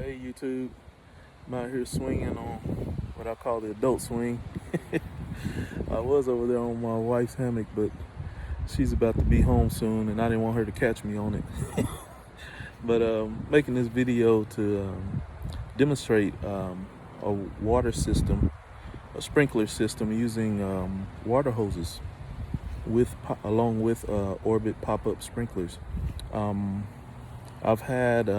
Hey YouTube, I'm out here swinging on what I call the adult swing. I was over there on my wife's hammock, but she's about to be home soon and I didn't want her to catch me on it. But making this video to demonstrate a water system, a sprinkler system using water hoses along with Orbit pop-up sprinklers. I've had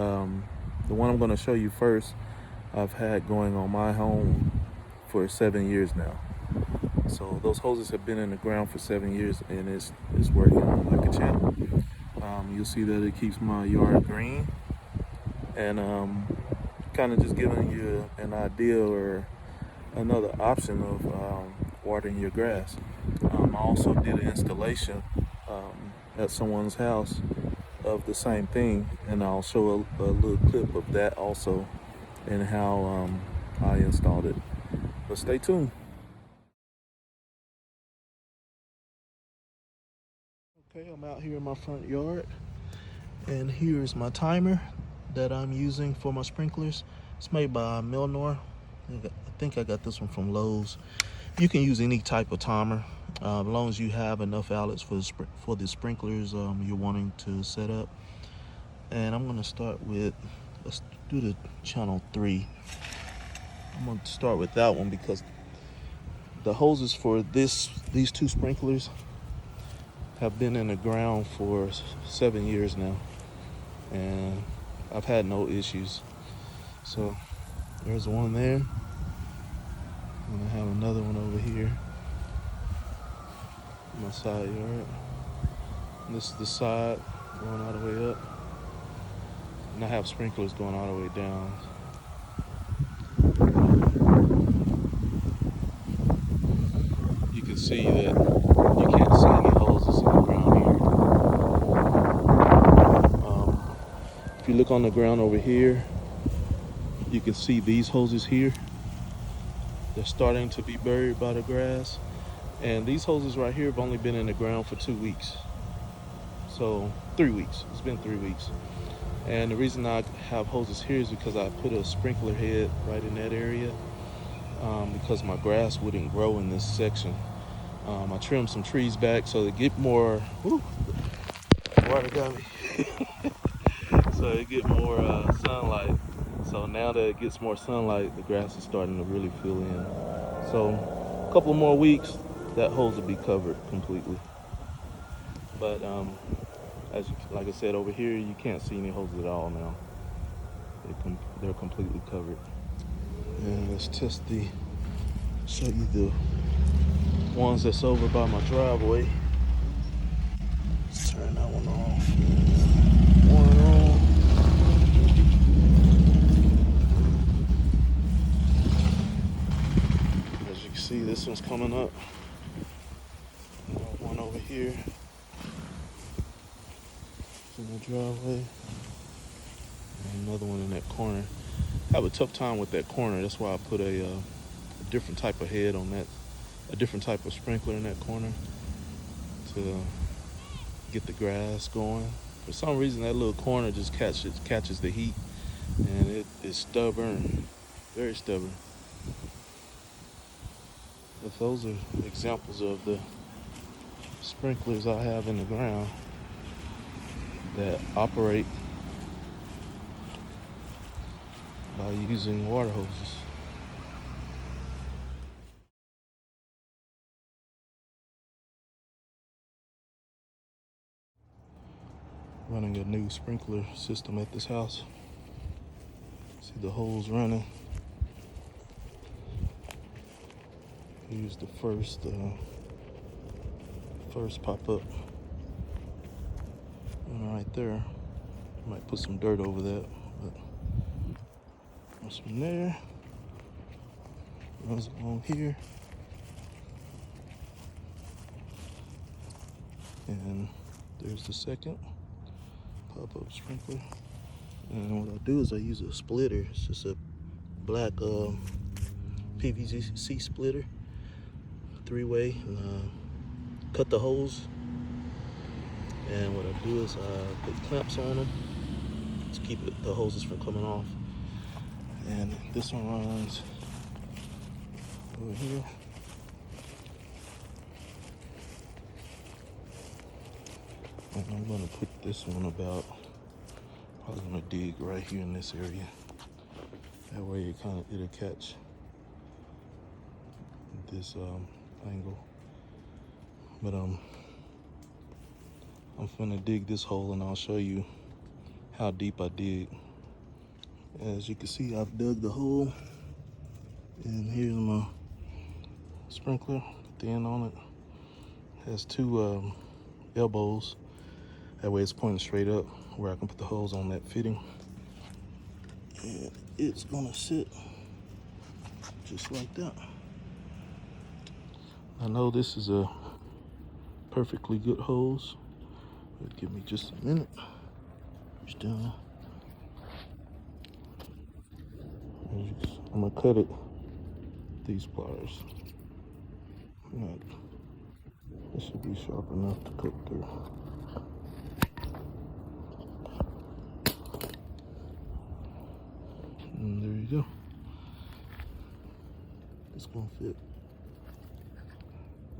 the one I'm going to show you first, I've had going on my home for 7 years now. So those hoses have been in the ground for 7 years and it's working like a champ. You'll see that it keeps my yard green, and kind of just giving you an idea or another option of watering your grass. I also did an installation at someone's house of the same thing, and I'll show a little clip of that also and how I installed it. But stay tuned. Okay, I'm out here in my front yard, and here's my timer that I'm using for my sprinklers. It's made by Milnor. I think I got this one from Lowe's. You can use any type of timer as long as you have enough outlets for the sprinklers you're wanting to set up. And I'm gonna start with, let's do the channel 3. I'm gonna start with that one because the hoses for these two sprinklers have been in the ground for 7 years now, and I've had no issues. So there's one there. I'm gonna have another one over here in my side yard. And this is the side going all the way up. And I have sprinklers going all the way down. You can see that you can't see any hoses in the ground here. If you look on the ground over here, you can see these hoses here. They're starting to be buried by the grass. And these hoses right here have only been in the ground for 2 weeks. So 3 weeks, it's been 3 weeks. And the reason I have hoses here is because I put a sprinkler head right in that area because my grass wouldn't grow in this section. I trimmed some trees back so they get more, water got me. So they get more sunlight. So now that it gets more sunlight, the grass is starting to really fill in. So a couple more weeks, that hose will be covered completely. But like I said, over here, you can't see any hoses at all now. They're completely covered. And let's show you the ones that's over by my driveway. Let's turn that one off. One on. As you can see, this one's coming up. One over here. In the driveway, and another one in that corner. I have a tough time with that corner. That's why I put a different type of head on that, a different type of sprinkler in that corner to get the grass going. For some reason, that little corner just catches the heat, and it is stubborn, very stubborn. But those are examples of the sprinklers I have in the ground that operate by using water hoses. Running a new sprinkler system at this house. See the hose running. Here's the first pop-up. And right there, might put some dirt over that, but runs from there, runs along here, and there's the second pop-up sprinkler. And what I do is I use a splitter. It's just a black PVC splitter, 3-way, and cut the hose. And what I do is I put clamps on them to keep the hoses from coming off. And this one runs over here. And I'm gonna put this one about, probably gonna dig right here in this area. That way it'll catch this angle. But I'm finna dig this hole and I'll show you how deep I dig. As you can see, I've dug the hole, and here's my sprinkler. Put the end on it. Has two elbows. That way it's pointing straight up where I can put the hose on that fitting. And it's gonna sit just like that. I know this is a perfectly good hose, but give me just a minute. It's done. I'm gonna cut it with these pliers. This should be sharp enough to cut through. And there you go. It's gonna fit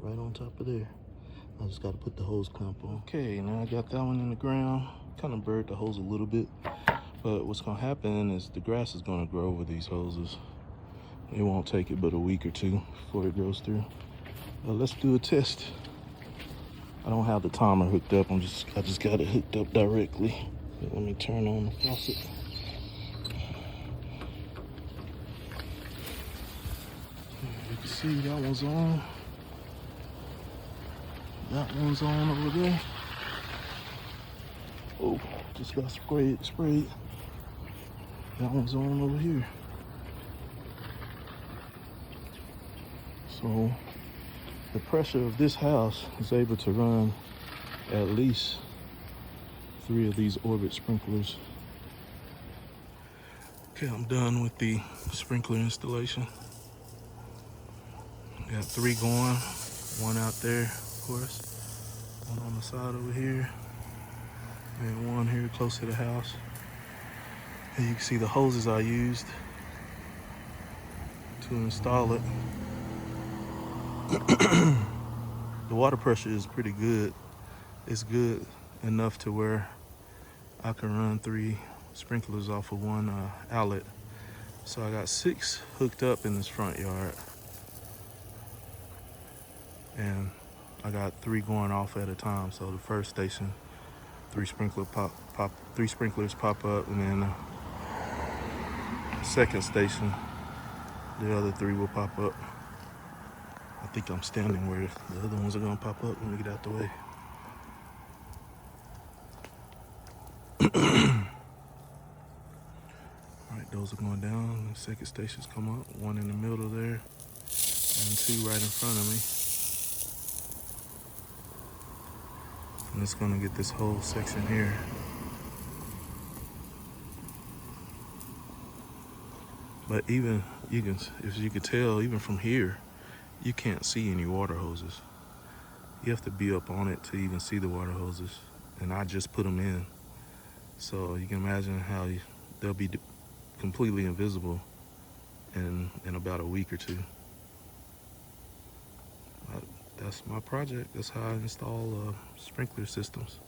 right on top of there. I just gotta put the hose clamp on. Okay, now I got that one in the ground. Kind of buried the hose a little bit. But what's gonna happen is the grass is gonna grow over these hoses. It won't take it but a week or two before it goes through. But let's do a test. I don't have the timer hooked up. I just got it hooked up directly. But let me turn on the faucet. You can see that one's on. That one's on over there. Oh, just got sprayed. That one's on over here. So the pressure of this house is able to run at least 3 of these Orbit sprinklers. Okay, I'm done with the sprinkler installation. Got 3 going, 1 out there, of course, 1 on the side over here, and 1 here close to the house. And you can see the hoses I used to install it. The water pressure is pretty good. It's good enough to where I can run 3 sprinklers off of 1 outlet. So I got 6 hooked up in this front yard, and I got 3 going off at a time. So the first station, 3 sprinklers pop up, and then the second station, the other 3 will pop up. I think I'm standing where the other ones are gonna pop up. Let me get out the way. All right, those are going down. The second stations come up. 1 in the middle there, and 2 right in front of me. And it's gonna get this whole section here. But even if you could tell, even from here, you can't see any water hoses. You have to be up on it to even see the water hoses. And I just put them in. So you can imagine how they'll be completely invisible in about a week or 2. That's my project. That's how I install sprinkler systems.